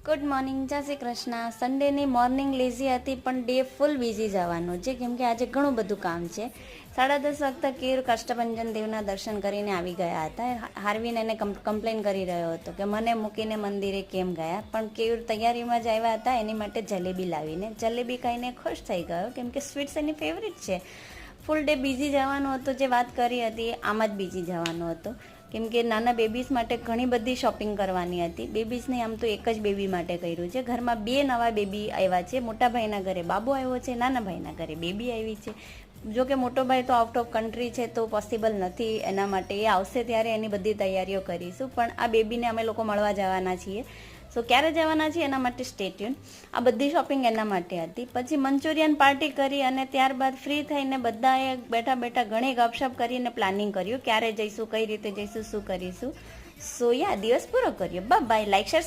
Good morning, જય Shri Krishna. સન્ડેની morning lazy હતી પણ ડે ફૂલ બિઝી જવાનું છે કેમ કે આજે ઘણું બધું કામ છે. 10:30 વાગતા કેર કષ્ટભંજન દેવના દર્શન કરીને આવી ગયા હતા. હાર્વિન એને કમ્પ્લેન કરી રહ્યો હતો કે મને મૂકીને મંદિરે કેમ ગયા, પણ કેર તૈયારીમાં જ આવ્યા હતા એની માટે જલેબી લાવીને જલેબી ખાઈને ખુશ થઈ ગયો કેમ કે સ્વીટ્સ એની ફેવરિટ છે. ફૂલ ડે બિઝી જવાનું હતું, જે વાત કરી હતી આમ જ બિઝી જવાનું હતું કેમ કે નાના બેબીઝ માટે ઘણી બધી શોપિંગ કરવાની હતી. બેબીઝને આમ તો એક જ બેબી માટે કર્યું છે. ઘરમાં 2 નવા બેબી આવ્યા છે. મોટા ભાઈના ઘરે બાબુ આવ્યો છે, નાના ભાઈના ઘરે બેબી આવી છે. જો કે મોટો ભાઈ તો આઉટ ઓફ કન્ટ્રી છે તો પોસિબલ નથી એના માટે. એ આવશે ત્યારે એની બધી તૈયારીઓ કરીશું, પણ આ બેબીને અમે લોકો મળવા જવાના છીએ. સો ક્યારે જવાના છીએ એના માટે સ્ટે ટ્યુન. આ બધી શોપિંગ એના માટે હતી. પછી મંચુરિયન પાર્ટી કરી અને ત્યારબાદ ફ્રી થઈને બધાએ બેઠા બેઠા ઘણી ગપશપ કરીને પ્લાનિંગ કર્યું ક્યારે જઈશું, કઈ રીતે જઈશું, શું કરીશું. સો યા દિવસ પૂરો કર્યો. બાય. Like share